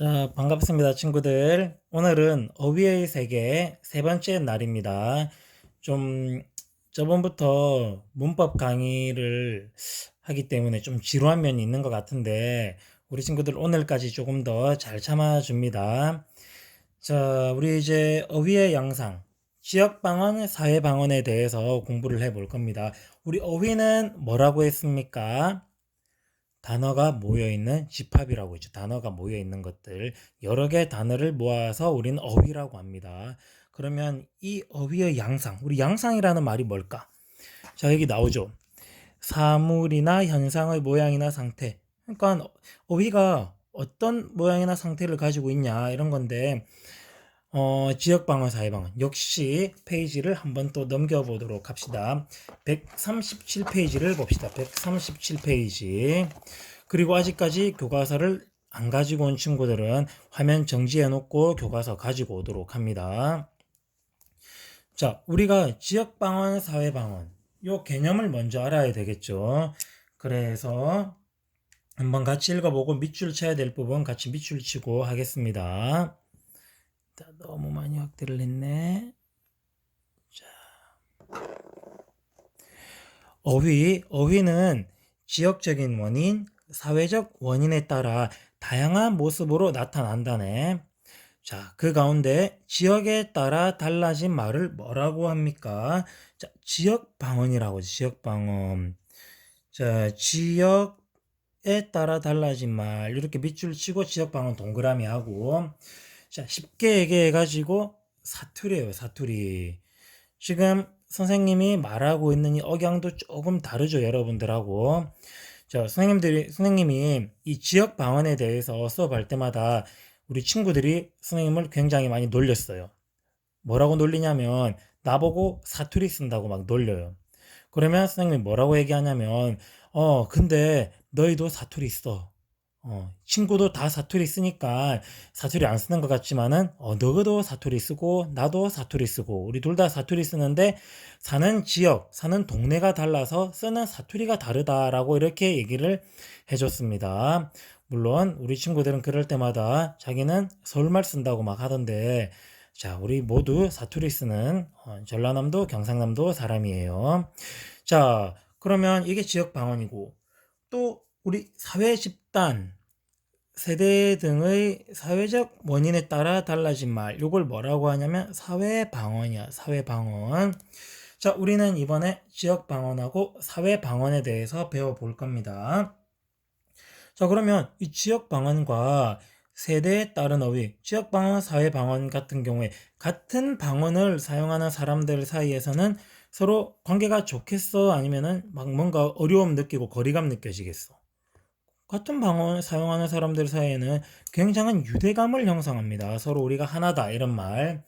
자, 반갑습니다, 친구들. 오늘은 어휘의 세계 세 번째 날입니다. 좀 저번부터 문법 강의를 하기 때문에 좀 지루한 면이 있는 것 같은데 우리 친구들 오늘까지 조금 더 잘 참아줍니다. 자, 우리 이제 어휘의 양상, 지역 방언, 사회 방언에 대해서 공부를 해볼 겁니다. 우리 어휘는 뭐라고 했습니까? 단어가 모여있는 집합이라고 했죠. 단어가 모여있는 것들, 여러 개의 단어를 모아서 우리는 어휘라고 합니다. 그러면 이 어휘의 양상, 우리 양상이라는 말이 뭘까? 자, 여기 나오죠. 사물이나 현상의 모양이나 상태. 그러니까 어휘가 어떤 모양이나 상태를 가지고 있냐 이런 건데, 지역방언, 사회방언 역시 페이지를 한번 또 넘겨보도록 합시다. 137페이지를 봅시다. 137페이지. 그리고 아직까지 교과서를 안 가지고 온 친구들은 화면 정지해 놓고 교과서 가지고 오도록 합니다. 자, 우리가 지역방언, 사회방언 요 개념을 먼저 알아야 되겠죠. 그래서 한번 같이 읽어보고 밑줄 쳐야 될 부분 같이 밑줄 치고 하겠습니다. 너무 많이 확대를 했네. 자, 어휘는 지역적인 원인, 사회적 원인에 따라 다양한 모습으로 나타난다네. 자, 그 가운데 지역에 따라 달라진 말을 뭐라고 합니까? 자, 지역 방언이라고, 지역 방언. 자, 지역에 따라 달라진 말. 이렇게 밑줄 치고 지역 방언 동그라미 하고. 자, 쉽게 얘기해 가지고 사투리예요, 사투리. 지금 선생님이 말하고 있는 이 억양도 조금 다르죠, 여러분들하고. 자, 선생님이 이 지역 방언에 대해서 수업할 때마다 우리 친구들이 선생님을 굉장히 많이 놀렸어요. 뭐라고 놀리냐면 나보고 사투리 쓴다고 막 놀려요. 그러면 선생님이 뭐라고 얘기하냐면 근데 너희도 사투리 써. 친구도 다 사투리 쓰니까 사투리 안 쓰는 것 같지만은 너도 사투리 쓰고 나도 사투리 쓰고 우리 둘 다 사투리 쓰는데 사는 지역, 사는 동네가 달라서 쓰는 사투리가 다르다라고 이렇게 얘기를 해줬습니다. 물론 우리 친구들은 그럴 때마다 자기는 서울말 쓴다고 막 하던데 자, 우리 모두 사투리 쓰는 전라남도, 경상남도 사람이에요. 자, 그러면 이게 지역 방언이고 또 우리 사회 집단, 세대 등의 사회적 원인에 따라 달라진 말, 요걸 뭐라고 하냐면 사회 방언이야, 사회 방언. 자, 우리는 이번에 지역 방언하고 사회 방언에 대해서 배워볼 겁니다. 자, 그러면 이 지역 방언과 세대에 따른 어휘, 지역 방언, 사회 방언 같은 경우에 같은 방언을 사용하는 사람들 사이에서는 서로 관계가 좋겠어? 아니면은 막 뭔가 어려움 느끼고 거리감 느껴지겠어? 같은 방언을 사용하는 사람들 사이에는 굉장한 유대감을 형성합니다. 서로 우리가 하나다 이런 말.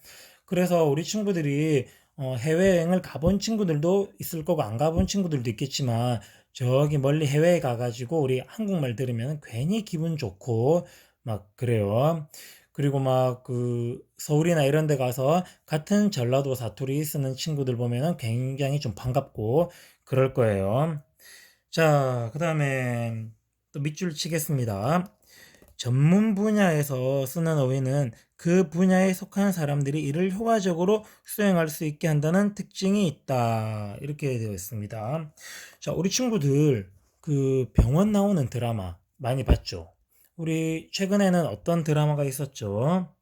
그래서 우리 친구들이 해외여행을 가본 친구들도 있을 거고 안 가본 친구들도 있겠지만 저기 멀리 해외에 가가지고 우리 한국말 들으면 괜히 기분 좋고 막 그래요. 그리고 막 그 서울이나 이런 데 가서 같은 전라도 사투리 쓰는 친구들 보면은 굉장히 좀 반갑고 그럴 거예요. 자, 그 다음에 또 밑줄 치겠습니다. 전문 분야에서 쓰는 어휘는 그 분야에 속한 사람들이 이를 효과적으로 수행할 수 있게 한다는 특징이 있다. 이렇게 되어 있습니다. 자, 우리 친구들 그 병원 나오는 드라마 많이 봤죠? 우리 최근에는 어떤 드라마가 있었죠?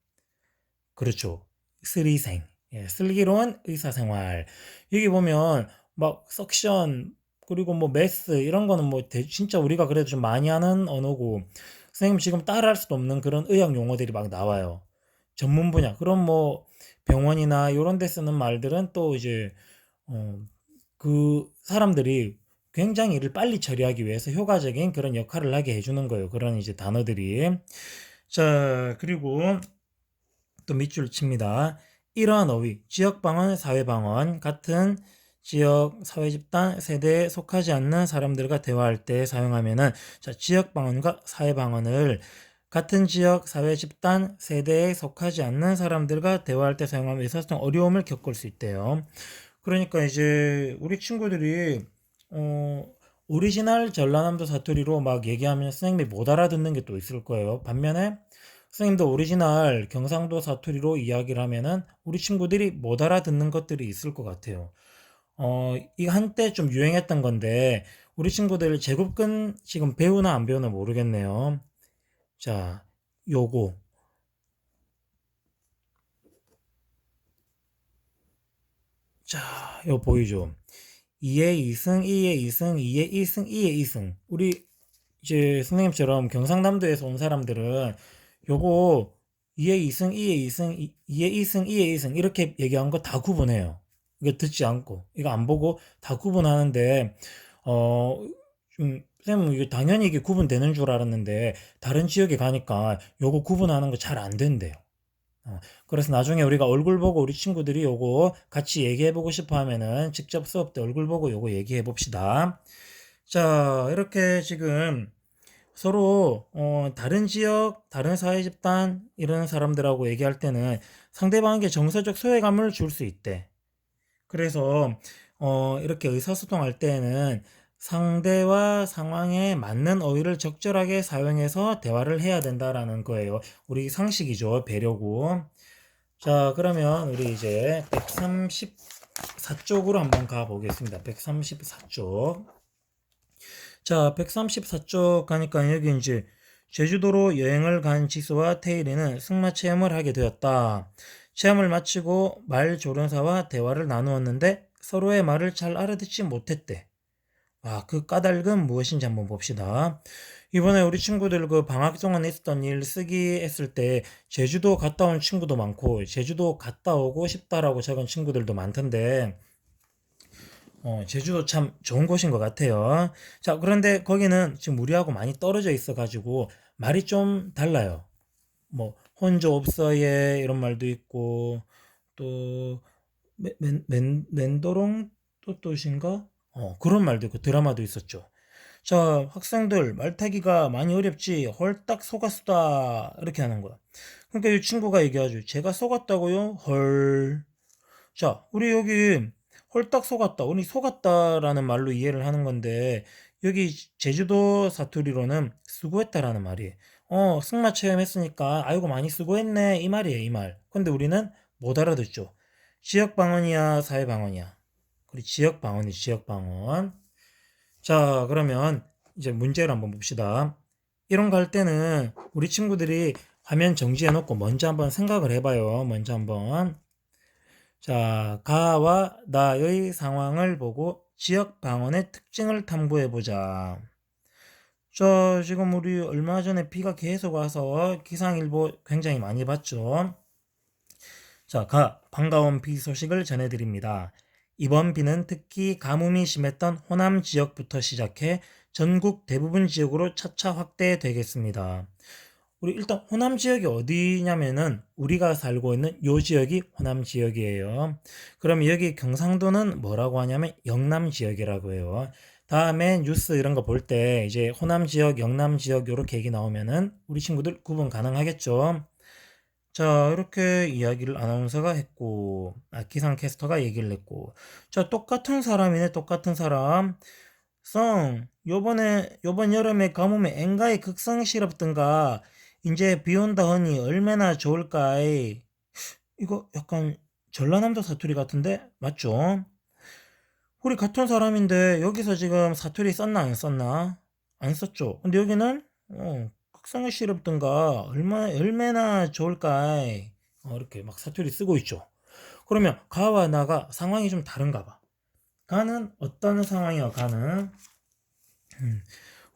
그렇죠. 슬기생. 예, 슬기로운 의사생활. 여기 보면 막 석션 그리고 뭐 메스 이런 거는 뭐 진짜 우리가 그래도 좀 많이 하는 언어고 선생님 지금 따라할 수도 없는 그런 의학 용어들이 막 나와요. 전문 분야. 그럼 뭐 병원이나 이런 데 쓰는 말들은 또 이제 그 사람들이 굉장히 일을 빨리 처리하기 위해서 효과적인 그런 역할을 하게 해주는 거예요. 그런 이제 단어들이. 자, 그리고 또 밑줄 칩니다. 이러한 어휘, 지역방언, 사회방언 같은 지역, 사회집단, 세대에 속하지 않는 사람들과 대화할 때 사용하면은 자, 지역방언과 사회방언을 같은 지역, 사회집단, 세대에 속하지 않는 사람들과 대화할 때 사용하면 의사소통 어려움을 겪을 수 있대요. 그러니까 이제 우리 친구들이 어, 오리지널 전라남도 사투리로 막 얘기하면 선생님이 못 알아듣는 게 또 있을 거예요. 반면에 선생님도 오리지널 경상도 사투리로 이야기를 하면은 우리 친구들이 못 알아듣는 것들이 있을 것 같아요. 이거 한때 좀 유행했던 건데 우리 친구들 제국근 지금 배우나 안 배우나 모르겠네요. 자, 요거. 자, 요 보이죠? 2의 2승, 2의 2승, 2의 2승, 2의 2승. 우리 이제 선생님처럼 경상남도에서 온 사람들은 요거 2의 2승, 2의 2승, 2의 2승, 2의 2승 이렇게 얘기한 거 다 구분해요. 이거 듣지 않고 이거 안 보고 다 구분하는데 좀 선생님 이게 당연히 이게 구분되는 줄 알았는데 다른 지역에 가니까 요거 구분하는 거 잘 안 된대요. 그래서 나중에 우리가 얼굴 보고 우리 친구들이 요거 같이 얘기해 보고 싶어 하면은 직접 수업 때 얼굴 보고 요거 얘기해 봅시다. 자, 이렇게 지금 서로 다른 지역, 다른 사회 집단 이런 사람들하고 얘기할 때는 상대방에게 정서적 소외감을 줄 수 있대. 그래서 이렇게 의사소통할 때에는 상대와 상황에 맞는 어휘를 적절하게 사용해서 대화를 해야 된다라는 거예요. 우리 상식이죠. 배려고. 자, 그러면 우리 이제 134쪽으로 한번 가보겠습니다. 134쪽. 자, 134쪽 가니까 여기 이제 제주도로 여행을 간 지수와 테일이는 승마 체험을 하게 되었다. 체험을 마치고 말 조련사와 대화를 나누었는데 서로의 말을 잘 알아듣지 못했대. 그 까닭은 무엇인지 한번 봅시다. 이번에 우리 친구들 그 방학 동안 있었던 일 쓰기 했을 때 제주도 갔다 온 친구도 많고 제주도 갔다 오고 싶다라고 적은 친구들도 많던데 제주도 참 좋은 곳인 것 같아요. 자, 그런데 거기는 지금 우리하고 많이 떨어져 있어가지고 말이 좀 달라요. 뭐 혼자 없어예 이런 말도 있고 또 맨도롱 또또신가? 그런 말도 있고 드라마도 있었죠. 자, 학생들 말타기가 많이 어렵지 헐딱 속았수다 이렇게 하는 거야. 그러니까 이 친구가 얘기하죠. 제가 속았다고요? 헐. 자, 우리 여기 홀딱 속았다. 우리 속았다라는 말로 이해를 하는 건데 여기 제주도 사투리로는 수고했다라는 말이에요. 승마 체험했으니까 아이고 많이 수고했네 이 말이에요, 이 말. 근데 우리는 못 알아듣죠. 지역 방언이야, 사회 방언이야. 그리고 지역 방언이 지역 방언. 자, 그러면 이제 문제를 한번 봅시다. 이런 거 할 때는 우리 친구들이 화면 정지해 놓고 먼저 한번 생각을 해봐요. 먼저 한번. 자, 가와 나의 상황을 보고 지역 방언의 특징을 탐구해 보자. 자, 지금 우리 얼마 전에 비가 계속 와서 기상일보 굉장히 많이 봤죠. 자, 반가운 비 소식을 전해드립니다. 이번 비는 특히 가뭄이 심했던 호남 지역부터 시작해 전국 대부분 지역으로 차차 확대되겠습니다. 우리 일단 호남 지역이 어디냐면은 우리가 살고 있는 요 지역이 호남 지역이에요. 그럼 여기 경상도는 뭐라고 하냐면 영남 지역이라고 해요. 다음에 뉴스 이런 거 볼 때 이제 호남 지역, 영남 지역 요렇게 얘기 나오면은 우리 친구들 구분 가능하겠죠. 자, 이렇게 이야기를 아나운서가 했고, 기상캐스터가 얘기를 했고. 자, 똑같은 사람이네, 똑같은 사람. 요번 여름에 가뭄에 엥가이 극성 시럽든가, 이제 비 온다 허니 얼마나 좋을까이. 이거 약간 전라남도 사투리 같은데? 맞죠? 우리 같은 사람인데, 여기서 지금 사투리 썼나, 안 썼나? 안 썼죠? 근데 여기는, 극성의 시럽든가, 얼마나 좋을까이. 이렇게 막 사투리 쓰고 있죠. 그러면 가와 나가 상황이 좀 다른가 봐. 가는 어떤 상황이야, 가는?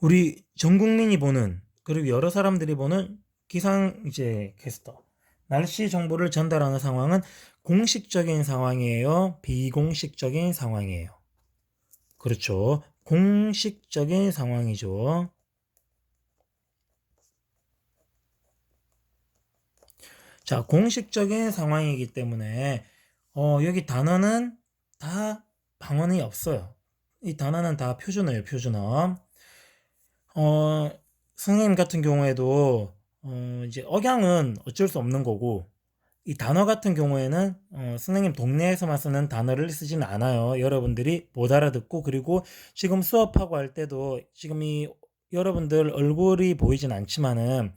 우리 전 국민이 보는 그리고 여러 사람들이 보는 기상 이제 캐스터 날씨 정보를 전달하는 상황은 공식적인 상황이에요, 비공식적인 상황이에요? 그렇죠. 공식적인 상황이죠. 자, 공식적인 상황이기 때문에 여기 단어는 다 방언이 없어요. 이 단어는 다 표준어예요, 표준어. 어, 선생님 같은 경우에도 이제 억양은 어쩔 수 없는 거고 이 단어 같은 경우에는 선생님 동네에서만 쓰는 단어를 쓰지는 않아요. 여러분들이 못 알아듣고 그리고 지금 수업하고 할 때도 지금 이 여러분들 얼굴이 보이진 않지만은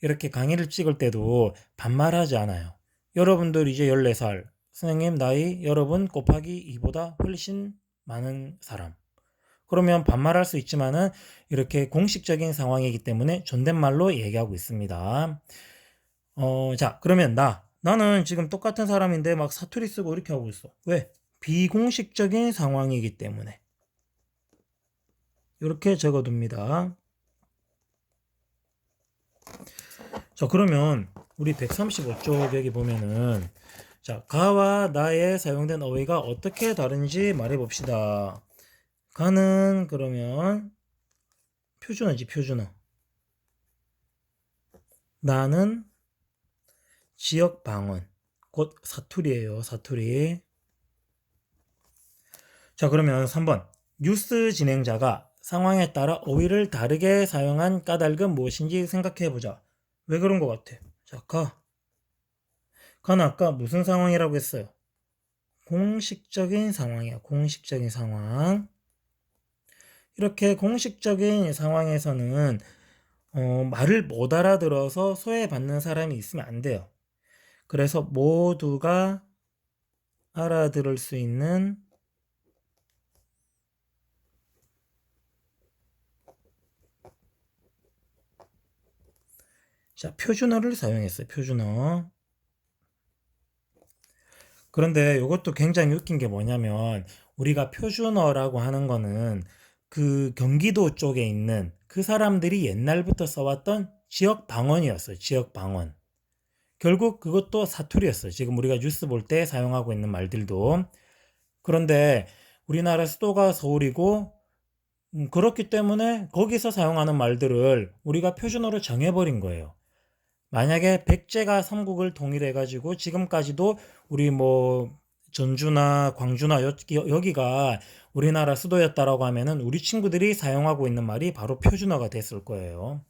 이렇게 강의를 찍을 때도 반말하지 않아요. 여러분들 이제 14살, 선생님 나이 여러분 곱하기 2보다 훨씬 많은 사람. 그러면 반말할 수 있지만은 이렇게 공식적인 상황이기 때문에 존댓말로 얘기하고 있습니다. 자, 그러면 나는 지금 똑같은 사람인데 막 사투리 쓰고 이렇게 하고 있어. 왜? 비공식적인 상황이기 때문에. 이렇게 적어둡니다. 자, 그러면 우리 135쪽 여기 보면은 자, 가와 나에 사용된 어휘가 어떻게 다른지 말해 봅시다. 가는 그러면 표준어지, 표준어. 나는 지역 방언. 곧 사투리예요, 사투리. 자, 그러면 3번. 뉴스 진행자가 상황에 따라 어휘를 다르게 사용한 까닭은 무엇인지 생각해 보자. 왜 그런 것 같아? 자, 가는 아까 무슨 상황이라고 했어요? 공식적인 상황이야. 공식적인 상황. 이렇게 공식적인 상황에서는 말을 못 알아들어서 소외받는 사람이 있으면 안 돼요. 그래서 모두가 알아들을 수 있는 자, 표준어를 사용했어요. 표준어. 그런데 이것도 굉장히 웃긴 게 뭐냐면 우리가 표준어라고 하는 거는 그 경기도 쪽에 있는 그 사람들이 옛날부터 써왔던 지역 방언이었어요. 지역 방언. 결국 그것도 사투리였어요. 지금 우리가 뉴스 볼 때 사용하고 있는 말들도. 그런데 우리나라 수도가 서울이고 그렇기 때문에 거기서 사용하는 말들을 우리가 표준어로 정해버린 거예요. 만약에 백제가 삼국을 통일해가지고 지금까지도 우리 뭐 전주나 광주나 여기가 우리나라 수도였다라고 하면은 우리 친구들이 사용하고 있는 말이 바로 표준어가 됐을 거예요.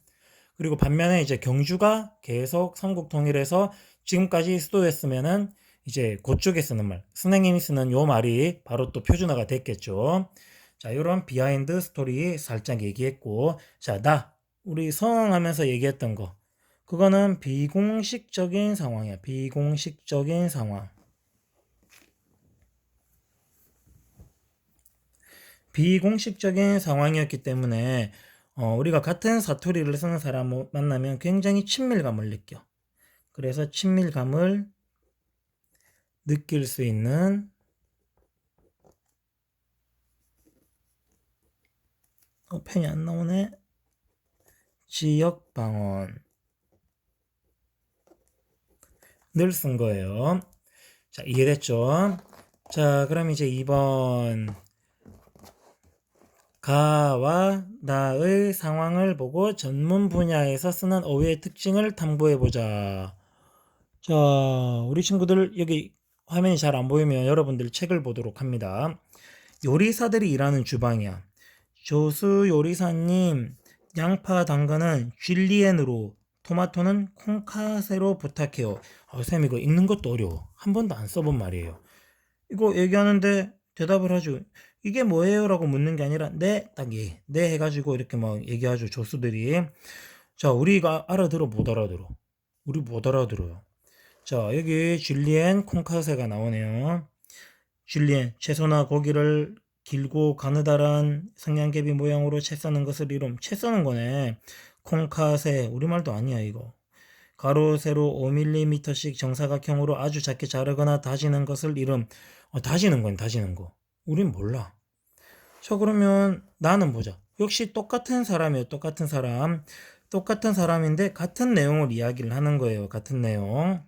그리고 반면에 이제 경주가 계속 삼국 통일해서 지금까지 수도였으면은 이제 그쪽에 쓰는 말, 선생님이 쓰는 요 말이 바로 또 표준어가 됐겠죠. 자, 요런 비하인드 스토리 살짝 얘기했고, 자, 우리 성하면서 얘기했던 거. 그거는 비공식적인 상황이야. 비공식적인 상황. 비공식적인 상황이었기 때문에 우리가 같은 사투리를 쓰는 사람 만나면 굉장히 친밀감을 느껴. 그래서 친밀감을 느낄 수 있는 펜이 안 나오네. 지역 방언 늘 쓴 거예요. 자, 이해됐죠? 자, 그럼 이제 2번 가와 나의 상황을 보고 전문 분야에서 쓰는 어휘의 특징을 탐구해 보자. 자, 우리 친구들 여기 화면이 잘 안 보이면 여러분들 책을 보도록 합니다. 요리사들이 일하는 주방이야. 조수 요리사님, 양파 당근은 줄리엔으로, 토마토는 콩카세로 부탁해요. 쌤 이거 읽는 것도 어려워. 한 번도 안 써본 말이에요. 이거 얘기하는데 대답을 하죠. 이게 뭐예요? 라고 묻는 게 아니라 네, 딱 예. 네 해가지고 이렇게 막 얘기하죠. 조수들이. 자, 우리가 알아들어 못 알아들어? 우리 못 알아들어요. 자, 여기 줄리엔 콩카세가 나오네요. 줄리엔, 채소나 고기를 길고 가느다란 성냥개비 모양으로 채 써는 것을 이름. 채 써는 거네. 콩카세, 우리말도 아니야 이거. 가로 세로 5mm씩 정사각형으로 아주 작게 자르거나 다지는 것을 이름. 다지는 건 다지는 거. 우린 몰라. 자, 그러면 나는 보자. 역시 똑같은 사람이에요. 똑같은 사람. 똑같은 사람인데 같은 내용을 이야기를 하는 거예요. 같은 내용.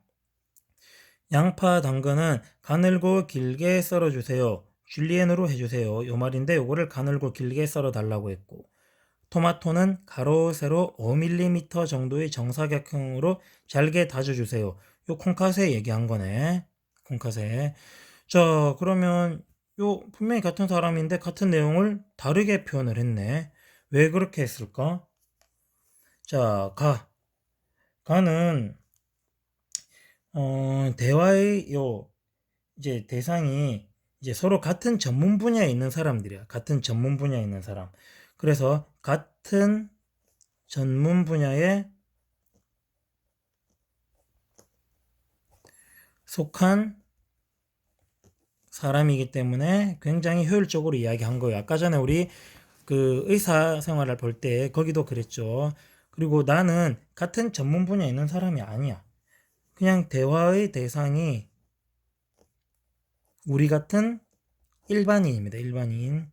양파, 당근은 가늘고 길게 썰어주세요. 줄리엔으로 해주세요. 요 말인데 요거를 가늘고 길게 썰어 달라고 했고, 토마토는 가로 세로 5mm 정도의 정사각형으로 잘게 다져주세요. 요 콩카세 얘기한 거네. 콩카세. 자, 그러면 요 분명히 같은 사람인데 같은 내용을 다르게 표현을 했네. 왜 그렇게 했을까? 자, 가는 대화의 이제 대상이 이제 서로 같은 전문 분야에 있는 사람들이야. 같은 전문 분야에 있는 사람. 그래서 같은 전문 분야의 속한 사람이기 때문에 굉장히 효율적으로 이야기한 거예요. 아까 전에 우리 그 의사 생활을 볼 때 거기도 그랬죠. 그리고 나는 같은 전문 분야에 있는 사람이 아니야. 그냥 대화의 대상이 우리 같은 일반인입니다. 일반인.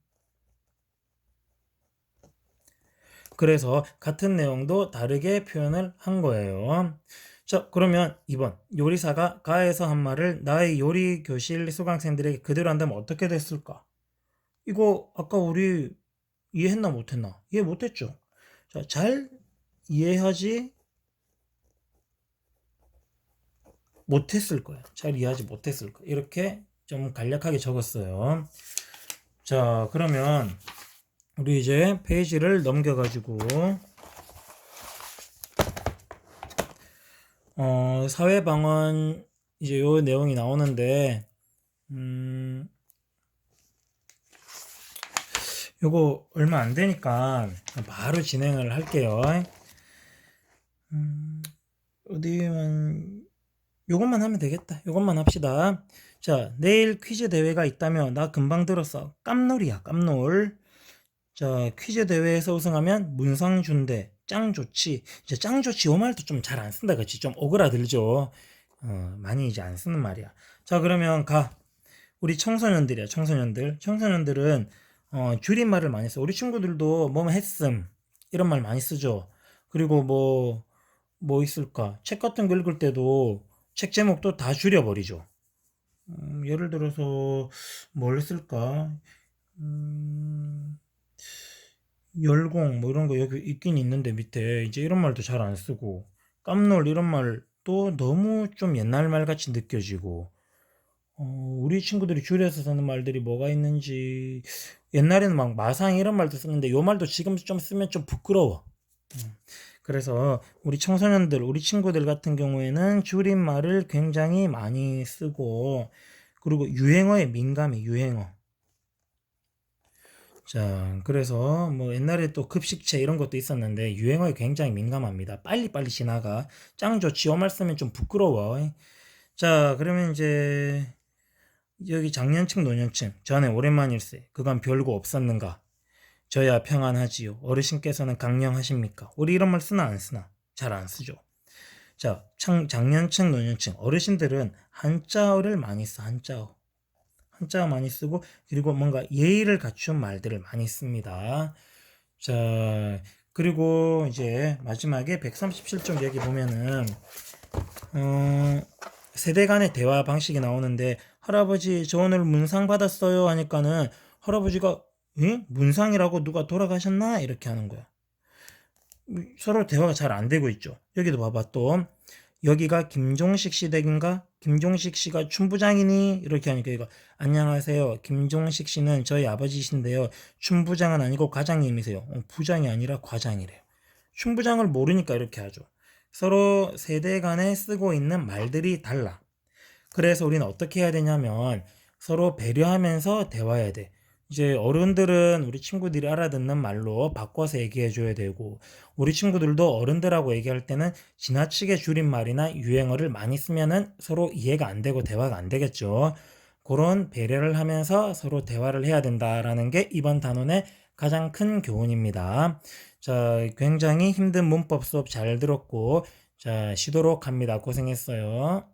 그래서 같은 내용도 다르게 표현을 한 거예요. 자, 그러면 2번. 요리사가 가에서 한 말을 나의 요리 교실 수강생들에게 그대로 한다면 어떻게 됐을까? 이거 아까 우리 이해했나 못했나? 이해 못했죠? 자, 잘 이해하지 못했을 거예요. 잘 이해하지 못했을 거예요. 이렇게 좀 간략하게 적었어요. 자, 그러면 우리 이제 페이지를 넘겨가지고 사회방언 이제 요 내용이 나오는데 요거 얼마 안 되니까 바로 진행을 할게요. 어디만 요것만 하면 되겠다. 요것만 합시다. 자, 내일 퀴즈 대회가 있다며 나 금방 들었어. 깜놀이야, 깜놀. 자, 퀴즈 대회에서 우승하면 문상 준대. 짱 좋지. 이제 짱 좋지 요 말도 좀 잘 안 쓴다, 그치? 좀 오그라들죠. 많이 이제 안 쓰는 말이야. 자, 그러면 가. 우리 청소년들이야, 청소년들. 청소년들은 줄임말을 많이 써. 우리 친구들도 뭐 했음 이런 말 많이 쓰죠. 그리고 뭐 있을까? 책 같은 거 읽을 때도 책 제목도 다 줄여버리죠. 예를 들어서 뭘 쓸까? 열공 뭐 이런 거 여기 있긴 있는데 밑에 이제 이런 말도 잘 안 쓰고 깜놀 이런 말도 너무 좀 옛날 말 같이 느껴지고 우리 친구들이 줄여서 쓰는 말들이 뭐가 있는지 옛날에는 막 마상 이런 말도 쓰는데 요 말도 지금 좀 쓰면 좀 부끄러워. 그래서 우리 청소년들, 우리 친구들 같은 경우에는 줄임말을 굉장히 많이 쓰고 그리고 유행어에 민감해, 유행어. 자, 그래서 뭐 옛날에 또 급식체 이런 것도 있었는데 유행어에 굉장히 민감합니다. 빨리빨리 지나가. 짱 좋지. 요 말 쓰면 좀 부끄러워. 자, 그러면 이제 여기 장년층, 노년층. 전에 오랜만일세. 그간 별거 없었는가? 저야 평안하지요. 어르신께서는 강령하십니까? 우리 이런 말 쓰나 안 쓰나? 잘 안 쓰죠. 자, 장년층, 노년층. 어르신들은 한자어를 많이 써. 한자어. 한자어 많이 쓰고 그리고 뭔가 예의를 갖춘 말들을 많이 씁니다. 자, 그리고 이제 마지막에 137쪽 여기 보면은 세대 간의 대화 방식이 나오는데 할아버지 저 오늘 문상 받았어요 하니까는 할아버지가 응? 문상이라고 누가 돌아가셨나? 이렇게 하는 거야. 서로 대화가 잘 안 되고 있죠. 여기도 봐봐 또 여기가 김종식 씨 댁인가? 김종식 씨가 춘부장이니? 이렇게 하니까 이거 안녕하세요. 김종식 씨는 저희 아버지신데요. 춘부장은 아니고 과장님이세요. 부장이 아니라 과장이래요. 춘부장을 모르니까 이렇게 하죠. 서로 세대 간에 쓰고 있는 말들이 달라. 그래서 우리는 어떻게 해야 되냐면 서로 배려하면서 대화해야 돼. 이제 어른들은 우리 친구들이 알아듣는 말로 바꿔서 얘기해 줘야 되고 우리 친구들도 어른들하고 얘기할 때는 지나치게 줄임말이나 유행어를 많이 쓰면은 서로 이해가 안 되고 대화가 안 되겠죠. 그런 배려를 하면서 서로 대화를 해야 된다라는 게 이번 단원의 가장 큰 교훈입니다. 자, 굉장히 힘든 문법 수업 잘 들었고 자, 쉬도록 합니다. 고생했어요.